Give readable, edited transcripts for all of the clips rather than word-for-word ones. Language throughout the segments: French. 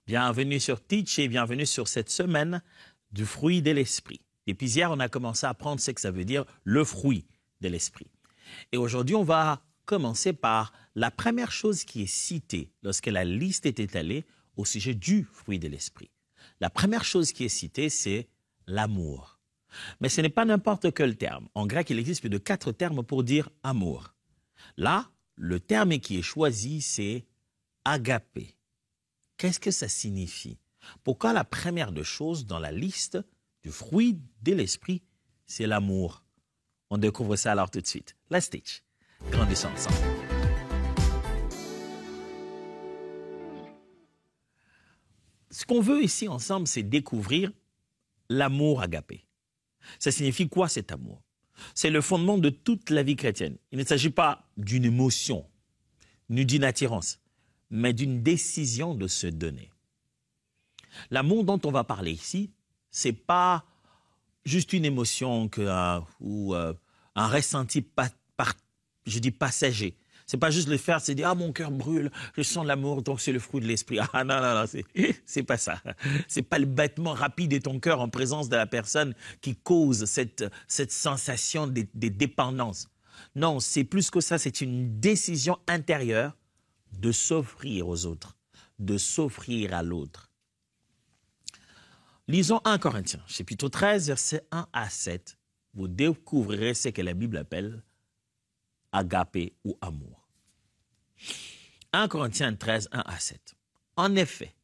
Bienvenue sur Teach et bienvenue sur cette semaine du fruit de l'esprit. Depuis hier, on a commencé à apprendre ce que ça veut dire le fruit de l'esprit. Et aujourd'hui, on va commencer par la première chose qui est citée lorsque la liste est étalée au sujet du fruit de l'esprit. La première chose qui est citée, c'est l'amour. Mais ce n'est pas n'importe quel terme. En grec, il existe plus de 4 termes pour dire amour. Là, le terme qui est choisi, c'est agapé. Qu'est-ce que ça signifie? Pourquoi la première des choses dans la liste du fruit de l'esprit, c'est l'amour? On découvre ça alors tout de suite. Let's teach. Grandissons ensemble. Ce qu'on veut ici ensemble, c'est découvrir l'amour agapé. Ça signifie quoi cet amour? C'est le fondement de toute la vie chrétienne. Il ne s'agit pas d'une émotion, ni d'une attirance, mais d'une décision de se donner. L'amour dont on va parler ici, c'est pas juste une émotion ou un ressenti passager. C'est pas juste le faire, c'est dire mon cœur brûle, je sens l'amour, donc c'est le fruit de l'esprit. Ah non, c'est pas ça. C'est pas le battement rapide de ton cœur en présence de la personne qui cause cette sensation de dépendance. Non, c'est plus que ça, c'est une décision intérieure de s'offrir aux autres, de s'offrir à l'autre. Lisons 1 Corinthiens, chapitre 13, versets 1 à 7. Vous découvrirez ce que la Bible appelle agapé ou amour. 1 Corinthiens 13, 1 à 7. En effet,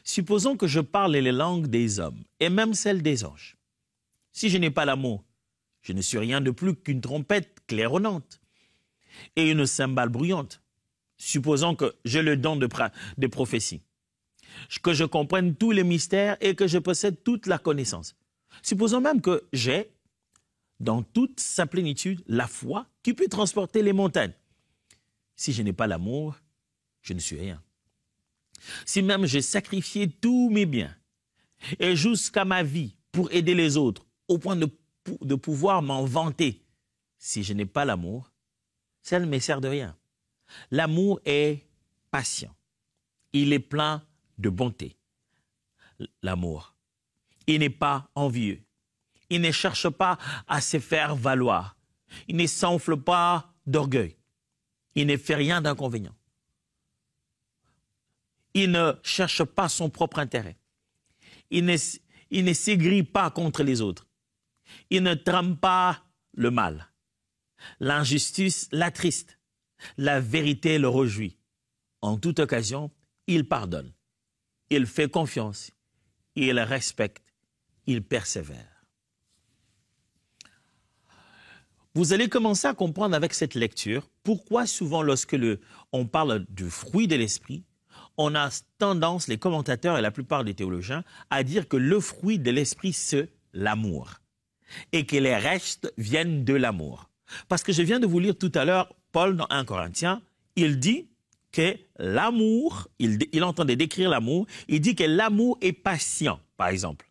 supposons que je parle les langues des hommes et même celles des anges. Si je n'ai pas l'amour, je ne suis rien de plus qu'une trompette claironnante et une cymbale bruyante. Supposons que j'ai le don de prophétie, que je comprenne tous les mystères et que je possède toute la connaissance. Supposons même que j'ai, dans toute sa plénitude, la foi qui peut transporter les montagnes. Si je n'ai pas l'amour, je ne suis rien. Si même j'ai sacrifié tous mes biens et jusqu'à ma vie pour aider les autres, au point de pouvoir m'en vanter, si je n'ai pas l'amour, ça ne me sert de rien. L'amour est patient. Il est plein de bonté. L'amour. Il n'est pas envieux. Il ne cherche pas à se faire valoir. Il ne s'enfle pas d'orgueil. Il ne fait rien d'inconvénient. Il ne cherche pas son propre intérêt. Il ne s'aigrit pas contre les autres. Il ne trame pas le mal. L'injustice l'attriste. La vérité le réjouit. En toute occasion, il pardonne. Il fait confiance. Il respecte. Il persévère. Vous allez commencer à comprendre avec cette lecture pourquoi souvent lorsque on parle du fruit de l'esprit, on a tendance, les commentateurs et la plupart des théologiens, à dire que le fruit de l'esprit, c'est l'amour. Et que les restes viennent de l'amour. Parce que je viens de vous lire tout à l'heure, Paul dans 1 Corinthiens, il dit que l'amour, il entendait décrire l'amour, il dit que l'amour est patient, par exemple.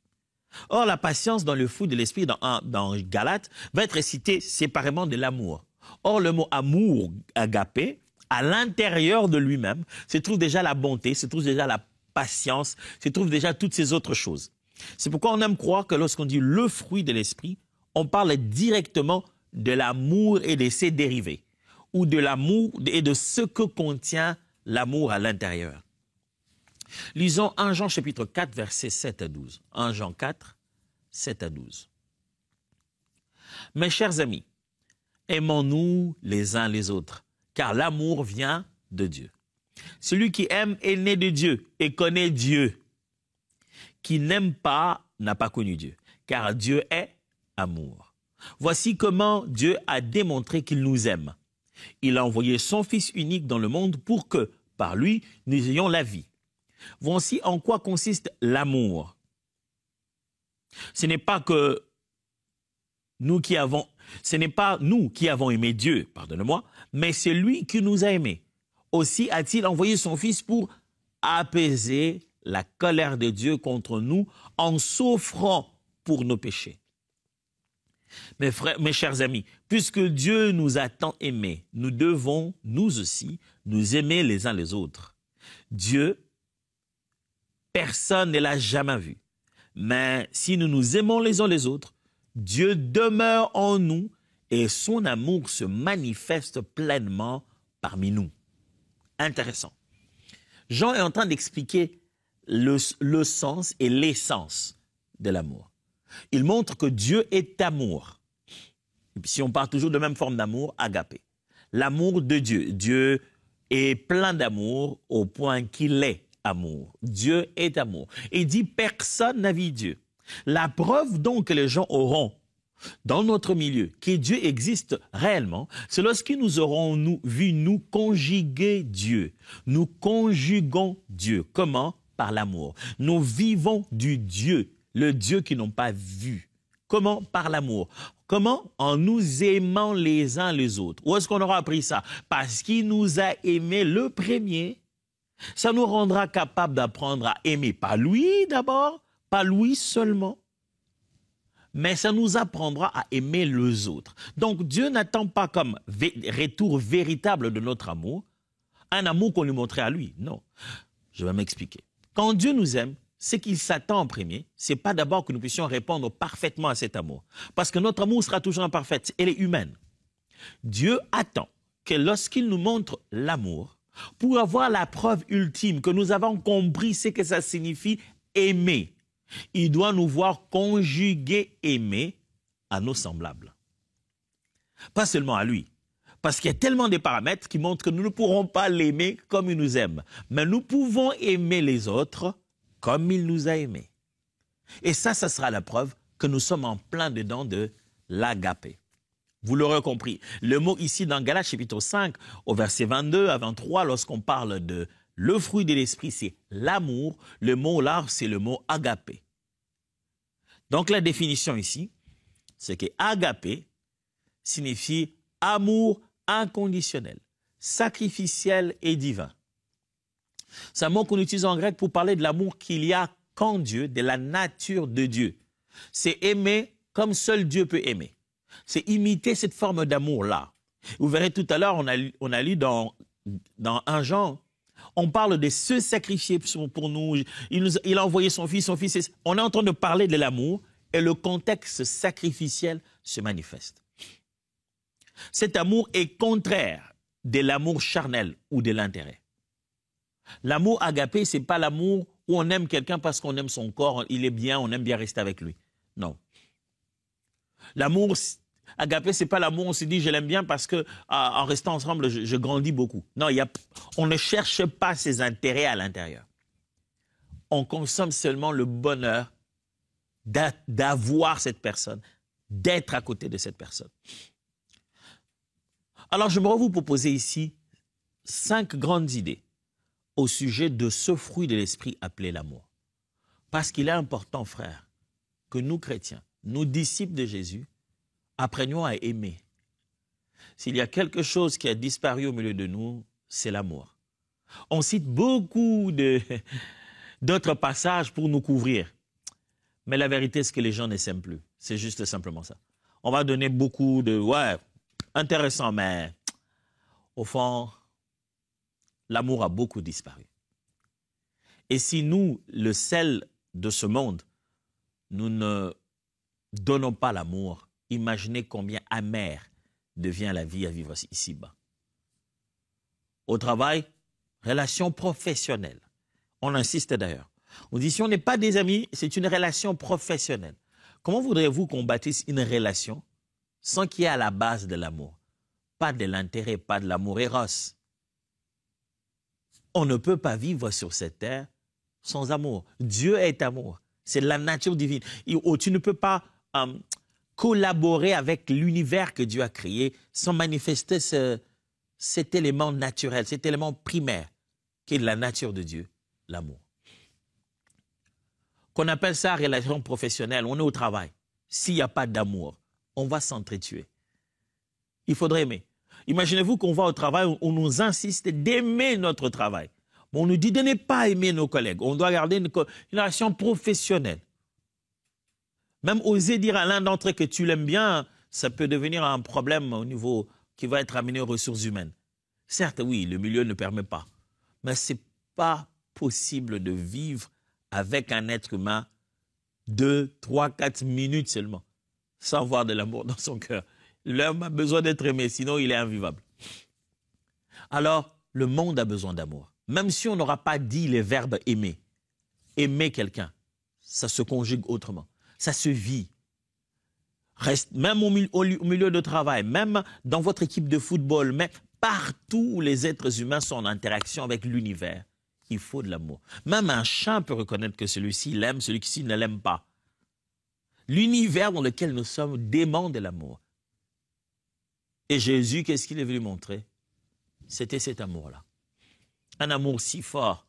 Or, la patience dans le fruit de l'esprit, dans Galates, va être citée séparément de l'amour. Or, le mot amour, agapé, à l'intérieur de lui-même, se trouve déjà la bonté, se trouve déjà la patience, se trouve déjà toutes ces autres choses. C'est pourquoi on aime croire que lorsqu'on dit le fruit de l'esprit, on parle directement de l'amour et de ses dérivés, ou de l'amour et de ce que contient l'amour à l'intérieur. Lisons 1 Jean chapitre 4, versets 7 à 12. 1 Jean 4, 7 à 12. Mes chers amis, aimons-nous les uns les autres, car l'amour vient de Dieu. Celui qui aime est né de Dieu et connaît Dieu. Qui n'aime pas n'a pas connu Dieu, car Dieu est amour. Voici comment Dieu a démontré qu'il nous aime. Il a envoyé son Fils unique dans le monde pour que, par lui, nous ayons la vie. Voici en quoi consiste l'amour. Ce n'est pas nous qui avons aimé Dieu, pardonnez-moi, mais c'est lui qui nous a aimés. Aussi a-t-il envoyé son Fils pour apaiser la colère de Dieu contre nous en s'offrant pour nos péchés. Mes frères, mes chers amis, puisque Dieu nous a tant aimés, nous devons, nous aussi, nous aimer les uns les autres. Dieu personne ne l'a jamais vu. Mais si nous nous aimons les uns les autres, Dieu demeure en nous et son amour se manifeste pleinement parmi nous. Intéressant. Jean est en train d'expliquer le sens et l'essence de l'amour. Il montre que Dieu est amour. Et puis si on parle toujours de la même forme d'amour, agapé. L'amour de Dieu. Dieu est plein d'amour au point qu'il est amour. Dieu est amour. Et il dit personne n'a vu Dieu. La preuve donc que les gens auront dans notre milieu que Dieu existe réellement, c'est lorsque nous aurons vu nous conjuguer Dieu. Nous conjuguons Dieu. Comment? Par l'amour. Nous vivons du Dieu, le Dieu qu'ils n'ont pas vu. Comment? Par l'amour. Comment? En nous aimant les uns les autres. Où est-ce qu'on aura appris ça? Parce qu'il nous a aimés le premier. Ça nous rendra capables d'apprendre à aimer. Pas lui d'abord, pas lui seulement. Mais ça nous apprendra à aimer les autres. Donc Dieu n'attend pas comme retour véritable de notre amour, un amour qu'on lui montrait à lui. Non. Je vais m'expliquer. Quand Dieu nous aime, ce qu'il s'attend en premier, c'est pas d'abord que nous puissions répondre parfaitement à cet amour. Parce que notre amour sera toujours imparfait, elle est humaine. Dieu attend que lorsqu'il nous montre l'amour, pour avoir la preuve ultime que nous avons compris ce que ça signifie aimer, il doit nous voir conjuguer aimer à nos semblables. Pas seulement à lui. Parce qu'il y a tellement de paramètres qui montrent que nous ne pourrons pas l'aimer comme il nous aime. Mais nous pouvons aimer les autres comme il nous a aimés. Et ça sera la preuve que nous sommes en plein dedans de l'agapé. Vous l'aurez compris. Le mot ici dans Galates chapitre 5, au verset 22 à 23, lorsqu'on parle de le fruit de l'esprit, c'est l'amour. Le mot là, c'est le mot agapé. Donc la définition ici, c'est que agapé signifie amour inconditionnel, sacrificiel et divin. C'est un mot qu'on utilise en grec pour parler de l'amour qu'il y a qu'en Dieu, de la nature de Dieu. C'est aimer comme seul Dieu peut aimer. C'est imiter cette forme d'amour-là. Vous verrez tout à l'heure, on a lu dans 1 Jean, on parle de se sacrifier pour nous. Il a envoyé son fils. On est en train de parler de l'amour et le contexte sacrificiel se manifeste. Cet amour est contraire de l'amour charnel ou de l'intérêt. L'amour agapé, ce n'est pas l'amour où on aime quelqu'un parce qu'on aime son corps, il est bien, on aime bien rester avec lui. Non. L'amour agapé, ce n'est pas l'amour où on se dit je l'aime bien parce que en restant ensemble, je grandis beaucoup. Non, on ne cherche pas ses intérêts à l'intérieur. On consomme seulement le bonheur d'avoir cette personne, d'être à côté de cette personne. Alors, j'aimerais vous proposer ici 5 grandes idées au sujet de ce fruit de l'esprit appelé l'amour. Parce qu'il est important, frère, que nous, chrétiens, nous, disciples de Jésus, apprenions à aimer. S'il y a quelque chose qui a disparu au milieu de nous, c'est l'amour. On cite beaucoup d'autres passages pour nous couvrir. Mais la vérité, c'est que les gens ne s'aiment plus. C'est juste simplement ça. On va donner beaucoup de... Ouais, intéressant, mais au fond, l'amour a beaucoup disparu. Et si nous, le sel de ce monde, nous ne donnons pas l'amour, imaginez combien amère devient la vie à vivre ici-bas. Au travail, relation professionnelle. On insiste d'ailleurs. On dit si on n'est pas des amis, c'est une relation professionnelle. Comment voudriez-vous qu'on bâtisse une relation sans qu'il y ait à la base de l'amour? Pas de l'intérêt, pas de l'amour éros. On ne peut pas vivre sur cette terre sans amour. Dieu est amour. C'est la nature divine. Tu ne peux pas collaborer avec l'univers que Dieu a créé sans manifester cet élément naturel, cet élément primaire qui est de la nature de Dieu, l'amour. Qu'on appelle ça relation professionnelle, on est au travail. S'il n'y a pas d'amour, on va s'entretuer. Il faudrait aimer. Imaginez-vous qu'on va au travail, on nous insiste d'aimer notre travail. On nous dit de ne pas aimer nos collègues. On doit garder une relation professionnelle. Même oser dire à l'un d'entre eux que tu l'aimes bien, ça peut devenir un problème au niveau qui va être amené aux ressources humaines. Certes, oui, le milieu ne permet pas. Mais ce n'est pas possible de vivre avec un être humain 2, 3, 4 minutes seulement, sans voir de l'amour dans son cœur. L'homme a besoin d'être aimé, sinon il est invivable. Alors, le monde a besoin d'amour. Même si on n'aura pas dit les verbes aimer. Aimer quelqu'un, ça se conjugue autrement. Ça se vit. Reste, même au milieu de travail, même dans votre équipe de football, mais partout où les êtres humains sont en interaction avec l'univers, il faut de l'amour. Même un chat peut reconnaître que celui-ci l'aime, celui-ci ne l'aime pas. L'univers dans lequel nous sommes demande de l'amour. Et Jésus, qu'est-ce qu'il est venu montrer? C'était cet amour-là. Un amour si fort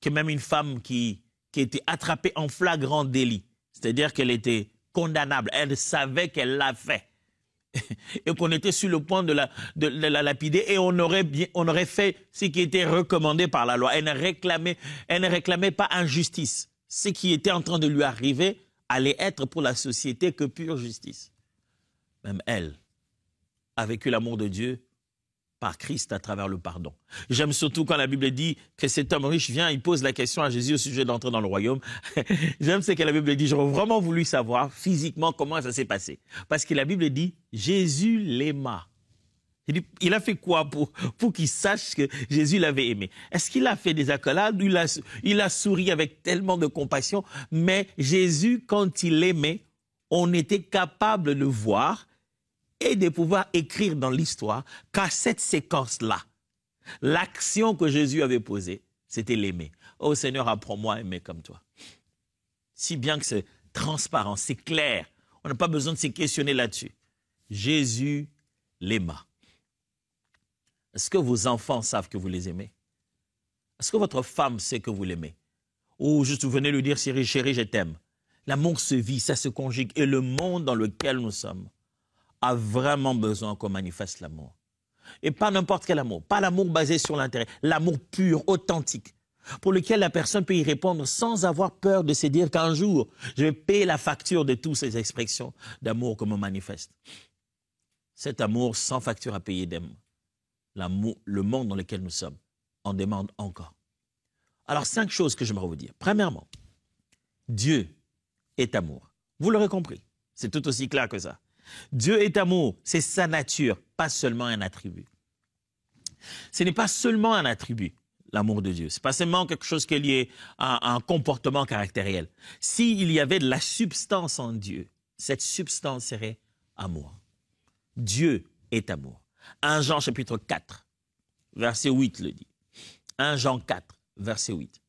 que même une femme qui était attrapée en flagrant délit, c'est-à-dire qu'elle était condamnable, elle savait qu'elle l'a fait, et qu'on était sur le point de la lapider, et on aurait fait ce qui était recommandé par la loi. Elle ne réclamait pas injustice. Ce qui était en train de lui arriver allait être pour la société que pure justice. Même elle a vécu l'amour de Dieu par Christ à travers le pardon. J'aime surtout quand la Bible dit que cet homme riche vient, il pose la question à Jésus au sujet d'entrer dans le royaume. J'aime ce que la Bible dit. J'aurais vraiment voulu savoir physiquement comment ça s'est passé. Parce que la Bible dit, Jésus l'aima. Il a fait quoi pour qu'il sache que Jésus l'avait aimé? Est-ce qu'il a fait des accolades? Il a souri avec tellement de compassion. Mais Jésus, quand il aimait, on était capable de voir et de pouvoir écrire dans l'histoire qu'à cette séquence-là, l'action que Jésus avait posée, c'était l'aimer. Oh Seigneur, apprends-moi à aimer comme toi. Si bien que c'est transparent, c'est clair, on n'a pas besoin de se questionner là-dessus. Jésus l'aima. Est-ce que vos enfants savent que vous les aimez? Est-ce que votre femme sait que vous l'aimez? Ou juste vous venez lui dire, chérie, chérie, je t'aime. L'amour se vit, ça se conjugue. Et le monde dans lequel nous sommes a vraiment besoin qu'on manifeste l'amour. Et pas n'importe quel amour, pas l'amour basé sur l'intérêt, l'amour pur, authentique, pour lequel la personne peut y répondre sans avoir peur de se dire qu'un jour, je vais payer la facture de toutes ces expressions d'amour que me manifeste. Cet amour sans facture à payer d'amour, le monde dans lequel nous sommes en demande encore. Alors, 5 choses que j'aimerais vous dire. Premièrement, Dieu est amour. Vous l'aurez compris, c'est tout aussi clair que ça. Dieu est amour, c'est sa nature, pas seulement un attribut. Ce n'est pas seulement un attribut, l'amour de Dieu. Ce n'est pas seulement quelque chose qui est lié à un comportement caractériel. S'il y avait de la substance en Dieu, cette substance serait amour. Dieu est amour. 1 Jean chapitre 4, verset 8 le dit. 1 Jean 4, verset 8.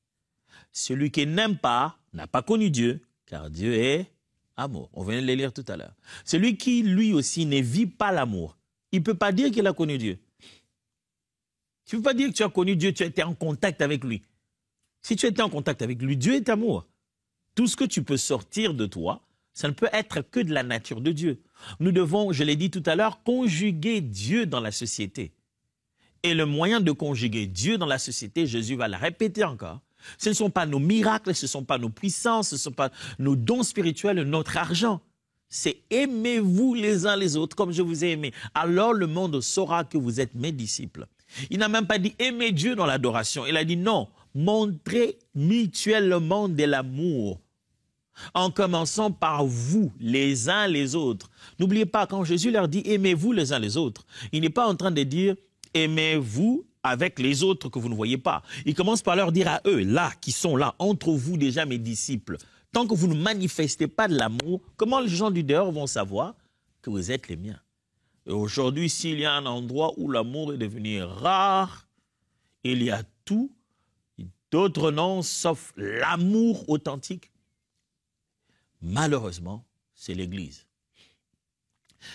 Celui qui n'aime pas n'a pas connu Dieu, car Dieu est amour. On vient de les lire tout à l'heure. Celui qui, lui aussi, ne vit pas l'amour, il ne peut pas dire qu'il a connu Dieu. Tu ne peux pas dire que tu as connu Dieu, tu as été en contact avec lui. Si tu étais en contact avec lui, Dieu est amour. Tout ce que tu peux sortir de toi, ça ne peut être que de la nature de Dieu. Nous devons, je l'ai dit tout à l'heure, conjuguer Dieu dans la société. Et le moyen de conjuguer Dieu dans la société, Jésus va le répéter encore, ce ne sont pas nos miracles, ce ne sont pas nos puissances, ce ne sont pas nos dons spirituels, notre argent. C'est aimez-vous les uns les autres comme je vous ai aimé. Alors le monde saura que vous êtes mes disciples. Il n'a même pas dit aimer Dieu dans l'adoration. Il a dit non, montrez mutuellement de l'amour. En commençant par vous, les uns les autres. N'oubliez pas, quand Jésus leur dit aimez-vous les uns les autres, il n'est pas en train de dire aimez-vous avec les autres que vous ne voyez pas. Il commence par leur dire à eux, là, qui sont là, entre vous déjà mes disciples, tant que vous ne manifestez pas de l'amour, comment les gens du dehors vont savoir que vous êtes les miens? Et aujourd'hui, s'il y a un endroit où l'amour est devenu rare, il y a tout, d'autres noms, sauf l'amour authentique. Malheureusement, c'est l'Église.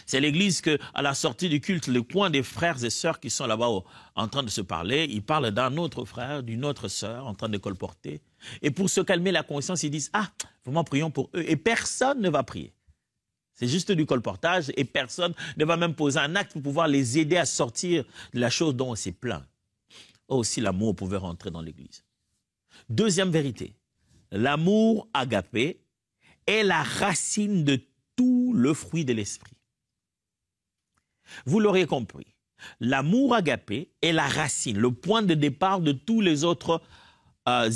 C'est l'Église qu'à la sortie du culte, le coin des frères et sœurs qui sont là-bas en train de se parler, ils parlent d'un autre frère, d'une autre sœur en train de colporter. Et pour se calmer la conscience, ils disent « Ah, vraiment prions pour eux ». Et personne ne va prier. C'est juste du colportage et personne ne va même poser un acte pour pouvoir les aider à sortir de la chose dont on s'est plaint. Oh, si l'amour pouvait rentrer dans l'Église. Deuxième vérité, l'amour agapé est la racine de tout le fruit de l'esprit. Vous l'aurez compris, l'amour agapé est la racine, le point de départ de tous les autres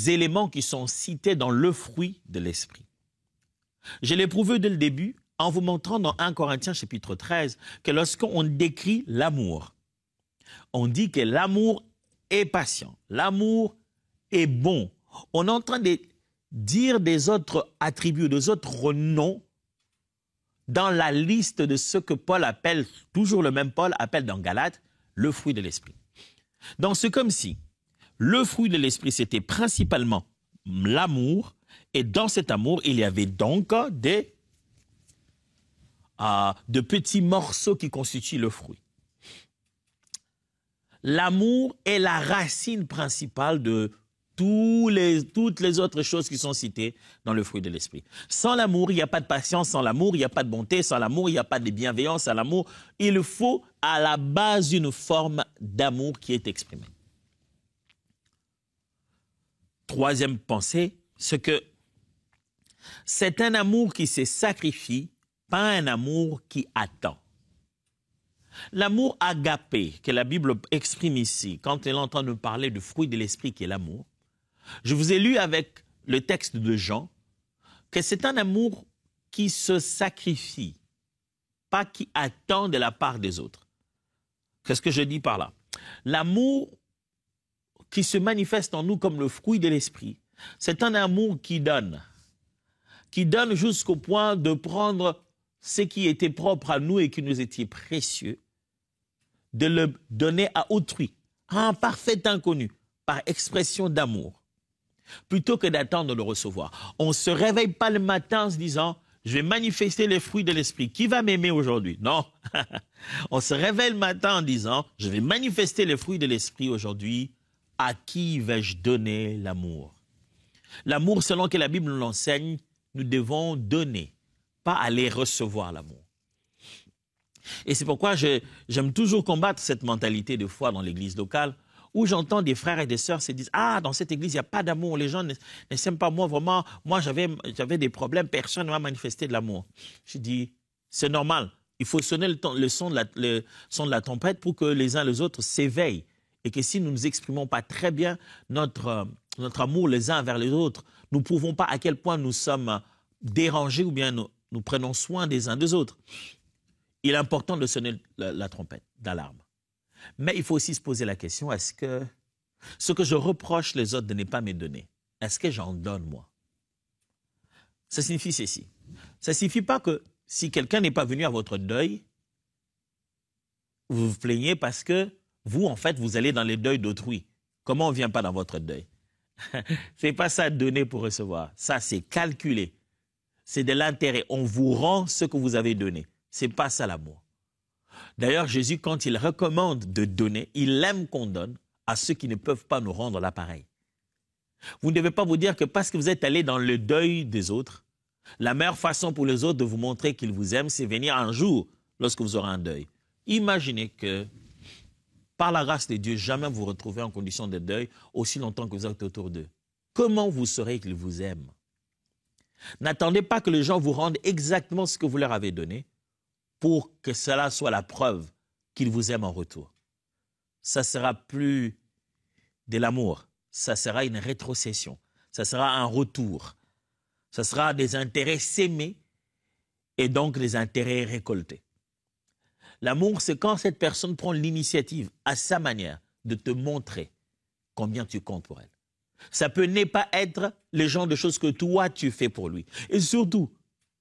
éléments qui sont cités dans le fruit de l'esprit. Je l'ai prouvé dès le début en vous montrant dans 1 Corinthiens chapitre 13 que lorsqu'on décrit l'amour, on dit que l'amour est patient, l'amour est bon. On est en train de dire des autres attributs, des autres noms dans la liste de ce que Paul appelle, toujours le même Paul appelle dans Galates, le fruit de l'esprit. Donc c'est comme si le fruit de l'esprit c'était principalement l'amour, et dans cet amour il y avait donc de petits morceaux qui constituent le fruit. L'amour est la racine principale de toutes les autres choses qui sont citées dans le fruit de l'esprit. Sans l'amour, il n'y a pas de patience, sans l'amour, il n'y a pas de bonté, sans l'amour, il n'y a pas de bienveillance, sans l'amour. Il faut à la base une forme d'amour qui est exprimée. Troisième pensée, c'est que c'est un amour qui se sacrifie, pas un amour qui attend. L'amour agapé que la Bible exprime ici, quand elle est en train de parler du fruit de l'esprit qui est l'amour, je vous ai lu avec le texte de Jean que c'est un amour qui se sacrifie, pas qui attend de la part des autres. Qu'est-ce que je dis par là? L'amour qui se manifeste en nous comme le fruit de l'esprit, c'est un amour qui donne jusqu'au point de prendre ce qui était propre à nous et qui nous était précieux, de le donner à autrui, à un parfait inconnu, par expression d'amour, plutôt que d'attendre de le recevoir. On ne se réveille pas le matin en se disant « je vais manifester les fruits de l'esprit. Qui va m'aimer aujourd'hui ?» Non. On se réveille le matin en disant « je vais manifester les fruits de l'esprit aujourd'hui. À qui vais-je donner l'amour ?» L'amour, selon que la Bible nous l'enseigne, nous devons donner, pas aller recevoir l'amour. Et c'est pourquoi j'aime toujours combattre cette mentalité de foi dans l'église locale, où j'entends des frères et des sœurs se dire « Ah, dans cette église, il n'y a pas d'amour, les gens ne s'aiment pas moi, vraiment, moi j'avais des problèmes, personne ne m'a manifesté de l'amour. » Je dis « C'est normal, il faut sonner le son de la trompette pour que les uns les autres s'éveillent. Et que si nous ne nous exprimons pas très bien notre amour les uns vers les autres, nous ne prouvons pas à quel point nous sommes dérangés ou bien nous prenons soin des uns des autres. » Il est important de sonner la trompette d'alarme. Mais il faut aussi se poser la question, est-ce que ce que je reproche les autres de ne pas me donner, est-ce que j'en donne moi? Ça signifie ceci. Ça ne signifie pas que si quelqu'un n'est pas venu à votre deuil, vous vous plaignez parce que vous, en fait, vous allez dans les deuils d'autrui. Comment on ne vient pas dans votre deuil? Ce n'est pas ça, donner pour recevoir. Ça, c'est calculer. C'est de l'intérêt. On vous rend ce que vous avez donné. Ce n'est pas ça l'amour. D'ailleurs, Jésus, quand il recommande de donner, il aime qu'on donne à ceux qui ne peuvent pas nous rendre l'appareil. Vous ne devez pas vous dire que parce que vous êtes allé dans le deuil des autres, la meilleure façon pour les autres de vous montrer qu'ils vous aiment, c'est venir un jour lorsque vous aurez un deuil. Imaginez que, par la grâce de Dieu, jamais vous retrouvez en condition de deuil aussi longtemps que vous êtes autour d'eux. Comment vous saurez qu'ils vous aiment? N'attendez pas que les gens vous rendent exactement ce que vous leur avez donné pour que cela soit la preuve qu'ils vous aiment en retour. Ça sera plus de l'amour, ça sera une rétrocession, ça sera un retour, ça sera des intérêts sémés et donc des intérêts récoltés. L'amour, c'est quand cette personne prend l'initiative à sa manière de te montrer combien tu comptes pour elle. Ça peut ne pas être le genre de choses que toi tu fais pour lui. Et surtout,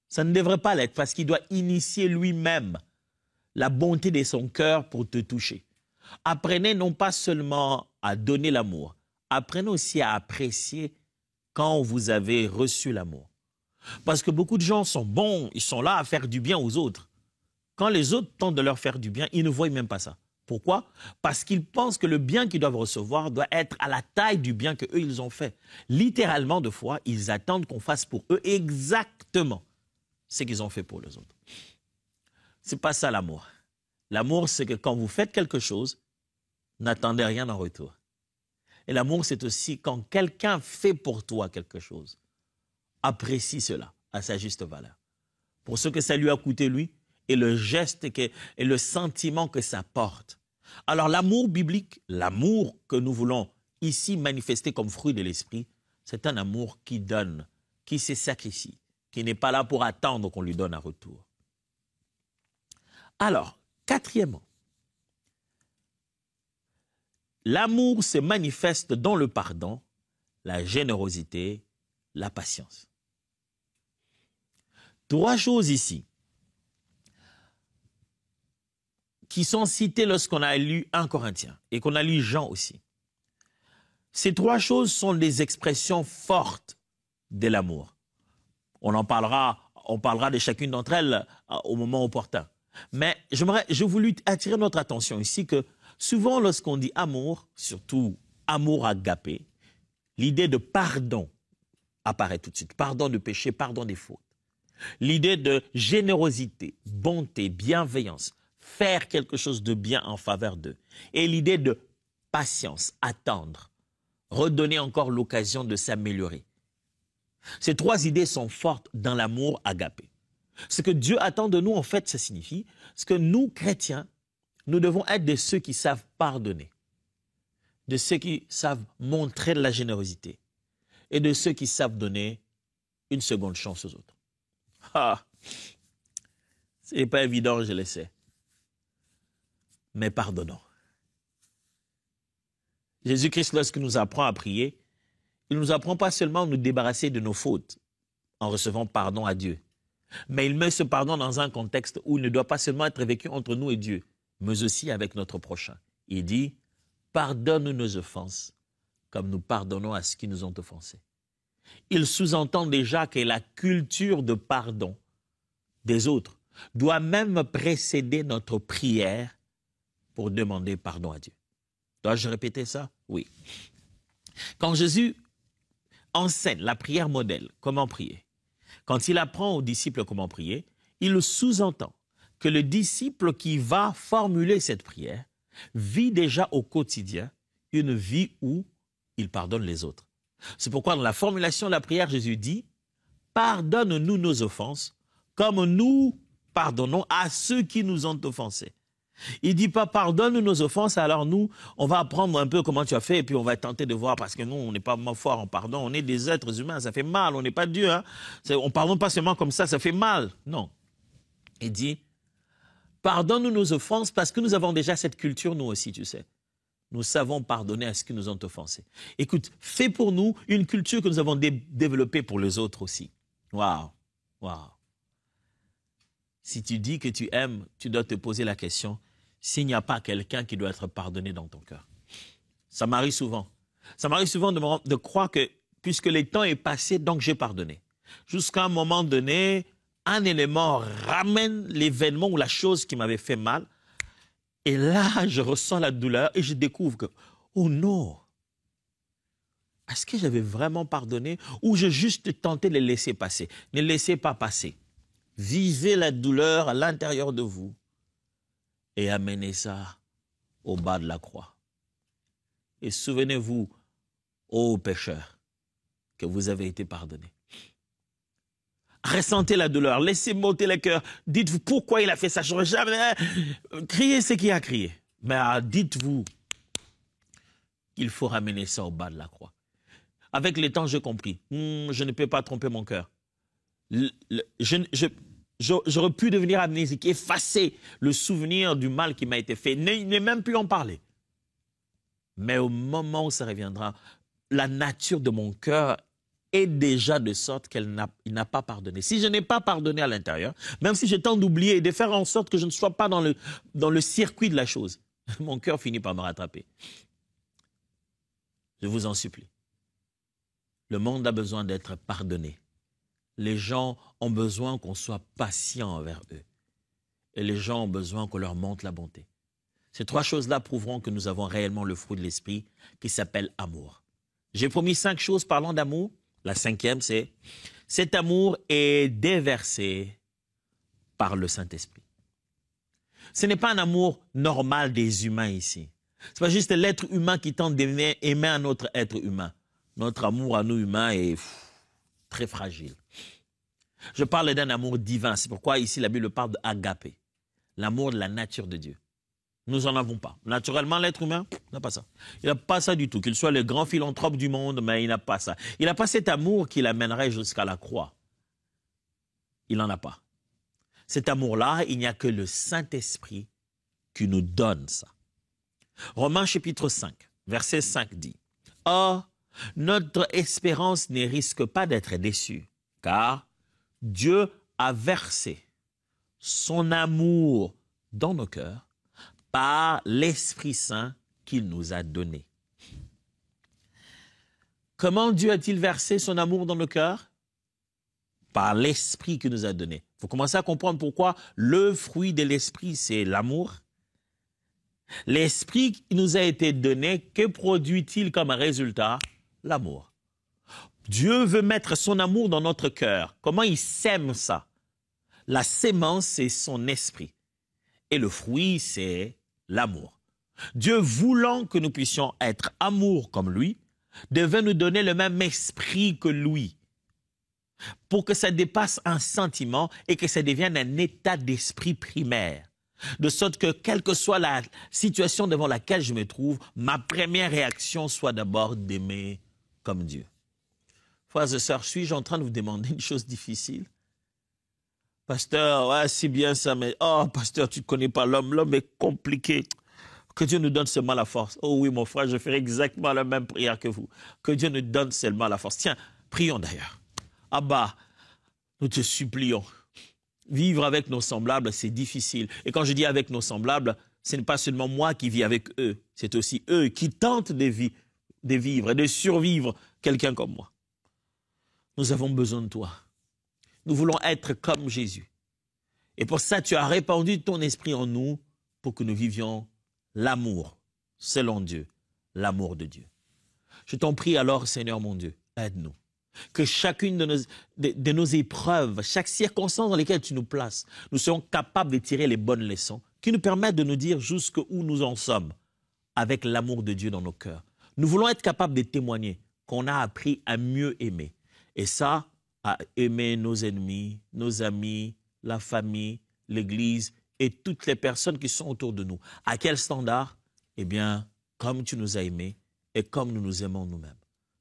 ça ne devrait pas l'être parce qu'il doit initier lui-même la bonté de son cœur pour te toucher. Apprenez non pas seulement à donner l'amour, apprenez aussi à apprécier quand vous avez reçu l'amour. Parce que beaucoup de gens sont bons, ils sont là à faire du bien aux autres. Quand les autres tentent de leur faire du bien, ils ne voient même pas ça. Pourquoi? Parce qu'ils pensent que le bien qu'ils doivent recevoir doit être à la taille du bien qu'eux, ils ont fait. Littéralement, de fois, ils attendent qu'on fasse pour eux exactement ce qu'ils ont fait pour les autres. Ce n'est pas ça l'amour. L'amour, c'est que quand vous faites quelque chose, n'attendez rien en retour. Et l'amour, c'est aussi quand quelqu'un fait pour toi quelque chose. Apprécie cela à sa juste valeur. Pour ce que ça lui a coûté lui et le geste et le sentiment que ça porte. Alors l'amour biblique, l'amour que nous voulons ici manifesté comme fruit de l'esprit, c'est un amour qui donne, qui se sacrifie, qui n'est pas là pour attendre qu'on lui donne un retour. Alors, quatrièmement, l'amour se manifeste dans le pardon, la générosité, la patience. 3 choses ici qui sont citées lorsqu'on a lu 1 Corinthiens et qu'on a lu Jean aussi. Ces 3 choses sont des expressions fortes de l'amour. On parlera de chacune d'entre elles au moment opportun. Mais j'ai voulu attirer notre attention ici que souvent lorsqu'on dit amour, surtout amour agapé, l'idée de pardon apparaît tout de suite. Pardon de péché, pardon des fautes. L'idée de générosité, bonté, bienveillance, faire quelque chose de bien en faveur d'eux. Et l'idée de patience, attendre, redonner encore l'occasion de s'améliorer. Ces 3 idées sont fortes dans l'amour agapé. Ce que Dieu attend de nous, en fait, ça signifie que nous, chrétiens, nous devons être de ceux qui savent pardonner, de ceux qui savent montrer de la générosité et de ceux qui savent donner une seconde chance aux autres. Ah, ce n'est pas évident, je le sais. Mais pardonnons. Jésus-Christ, lorsqu'il nous apprend à prier, il ne nous apprend pas seulement à nous débarrasser de nos fautes en recevant pardon à Dieu, mais il met ce pardon dans un contexte où il ne doit pas seulement être vécu entre nous et Dieu, mais aussi avec notre prochain. Il dit, pardonne-nous nos offenses, comme nous pardonnons à ceux qui nous ont offensés. Il sous-entend déjà que la culture de pardon des autres doit même précéder notre prière pour demander pardon à Dieu. Dois-je répéter ça? Oui. Quand Jésus enseigne la prière modèle, comment prier, quand il apprend aux disciples comment prier, il sous-entend que le disciple qui va formuler cette prière vit déjà au quotidien une vie où il pardonne les autres. C'est pourquoi dans la formulation de la prière, Jésus dit « Pardonne-nous nos offenses, comme nous pardonnons à ceux qui nous ont offensés. » Il ne dit pas « Pardonne-nous nos offenses », alors nous, on va apprendre un peu comment tu as fait et puis on va tenter de voir parce que nous, on n'est pas fort en pardon, on est des êtres humains, ça fait mal, on n'est pas Dieu. Hein? On ne pardonne pas seulement comme ça fait mal. Non. Il dit « Pardonne-nous nos offenses parce que nous avons déjà cette culture, nous aussi, tu sais. Nous savons pardonner à ceux qui nous ont offensés. Écoute, fais pour nous une culture que nous avons développée pour les autres aussi. Waouh, waouh. Si tu dis que tu aimes, tu dois te poser la question, s'il n'y a pas quelqu'un qui doit être pardonné dans ton cœur. Ça m'arrive souvent. Ça m'arrive souvent de croire que, puisque le temps est passé, donc j'ai pardonné. Jusqu'à un moment donné, un élément ramène l'événement ou la chose qui m'avait fait mal. Et là, je ressens la douleur et je découvre que, oh non, est-ce que j'avais vraiment pardonné ou j'ai juste tenté de les laisser passer? Ne laissez pas passer. Vivez la douleur à l'intérieur de vous et amenez ça au bas de la croix. Et souvenez-vous, ô pécheurs, que vous avez été pardonnés. Ressentez la douleur, laissez monter le cœur. Dites-vous pourquoi il a fait ça. Je n'aurais jamais crié ce qu'il a crié. Mais dites-vous qu'il faut ramener ça au bas de la croix. Avec le temps, j'ai compris. Je ne peux pas tromper mon cœur. J'aurais pu devenir amnésique, effacer le souvenir du mal qui m'a été fait, ne même plus en parler. Mais au moment où ça reviendra, la nature de mon cœur est déjà de sorte qu'il n'a pas pardonné. Si je n'ai pas pardonné à l'intérieur, même si je tente d'oublier et de faire en sorte que je ne sois pas dans le circuit de la chose, mon cœur finit par me rattraper. Je vous en supplie. Le monde a besoin d'être pardonné. Les gens ont besoin qu'on soit patient envers eux. Et les gens ont besoin qu'on leur montre la bonté. Ces 3 choses-là prouveront que nous avons réellement le fruit de l'esprit qui s'appelle amour. J'ai promis 5 choses parlant d'amour. La 5e, c'est cet amour est déversé par le Saint-Esprit. Ce n'est pas un amour normal des humains ici. Ce n'est pas juste l'être humain qui tente d'aimer un autre être humain. Notre amour à nous humains est très fragile. Je parle d'un amour divin. C'est pourquoi ici la Bible parle d'agapé, l'amour de la nature de Dieu. Nous n'en avons pas. Naturellement, l'être humain n'a pas ça. Il n'a pas ça du tout. Qu'il soit le grand philanthrope du monde, mais il n'a pas ça. Il n'a pas cet amour qui l'amènerait jusqu'à la croix. Il n'en a pas. Cet amour-là, il n'y a que le Saint-Esprit qui nous donne ça. Romains chapitre 5, verset 5 dit « Or, notre espérance ne risque pas d'être déçue, car Dieu a versé son amour dans nos cœurs par l'Esprit Saint qu'il nous a donné. » Comment Dieu a-t-il versé son amour dans nos cœurs? Par l'Esprit qu'il nous a donné. Il faut commencer à comprendre pourquoi le fruit de l'Esprit, c'est l'amour. L'Esprit qui nous a été donné, que produit-il comme résultat? L'amour. Dieu veut mettre son amour dans notre cœur. Comment il sème ça? La sémence, c'est son esprit. Et le fruit, c'est l'amour. Dieu voulant que nous puissions être amour comme lui, devait nous donner le même esprit que lui, pour que ça dépasse un sentiment et que ça devienne un état d'esprit primaire. De sorte que, quelle que soit la situation devant laquelle je me trouve, ma première réaction soit d'abord d'aimer comme Dieu. Frères et sœurs, suis-je en train de vous demander une chose difficile? Pasteur, ouais, c'est bien ça, mais oh, pasteur, tu ne connais pas l'homme. L'homme est compliqué. Que Dieu nous donne seulement la force. Oh oui, mon frère, je ferai exactement la même prière que vous. Que Dieu nous donne seulement la force. Tiens, prions d'ailleurs. Abba, nous te supplions. Vivre avec nos semblables, c'est difficile. Et quand je dis avec nos semblables, ce n'est pas seulement moi qui vis avec eux, c'est aussi eux qui tentent de vivre et de survivre quelqu'un comme moi. Nous avons besoin de toi. Nous voulons être comme Jésus. Et pour ça, tu as répandu ton esprit en nous pour que nous vivions l'amour, selon Dieu, l'amour de Dieu. Je t'en prie alors, Seigneur mon Dieu, aide-nous. Que chacune de nos épreuves, chaque circonstance dans laquelle tu nous places, nous soyons capables de tirer les bonnes leçons qui nous permettent de nous dire jusqu'où nous en sommes avec l'amour de Dieu dans nos cœurs. Nous voulons être capables de témoigner qu'on a appris à mieux aimer. Et ça, à aimer nos ennemis, nos amis, la famille, l'Église et toutes les personnes qui sont autour de nous. À quel standard? Eh bien, comme tu nous as aimés et comme nous nous aimons nous-mêmes.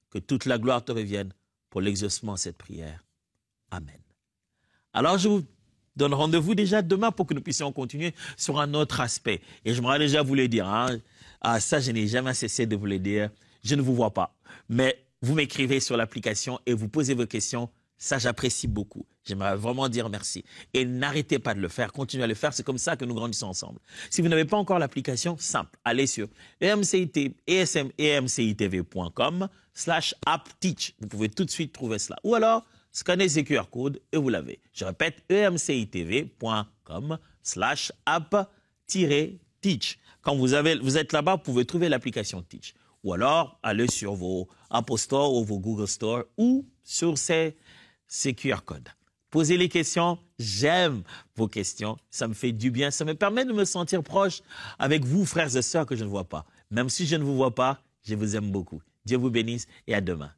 Que toute la gloire te revienne pour l'exaucement de cette prière. Amen. Alors, je vous donne rendez-vous déjà demain pour que nous puissions continuer sur un autre aspect. Et j'aimerais déjà vous le dire. Ça, je n'ai jamais cessé de vous le dire. Je ne vous vois pas. Mais vous m'écrivez sur l'application et vous posez vos questions. Ça, j'apprécie beaucoup. J'aimerais vraiment dire merci. Et n'arrêtez pas de le faire. Continuez à le faire. C'est comme ça que nous grandissons ensemble. Si vous n'avez pas encore l'application, simple. Allez sur emcitv.com/appteach. Vous pouvez tout de suite trouver cela. Ou alors, scannez ces QR codes et vous l'avez. Je répète, emcitv.com/app-teach. Quand vous êtes là-bas, vous pouvez trouver l'application Teach. Ou alors, allez sur vos Apple Store ou vos Google Store ou sur ces QR codes. Posez les questions, j'aime vos questions, ça me fait du bien, ça me permet de me sentir proche avec vous, frères et sœurs, que je ne vois pas. Même si je ne vous vois pas, je vous aime beaucoup. Dieu vous bénisse et à demain.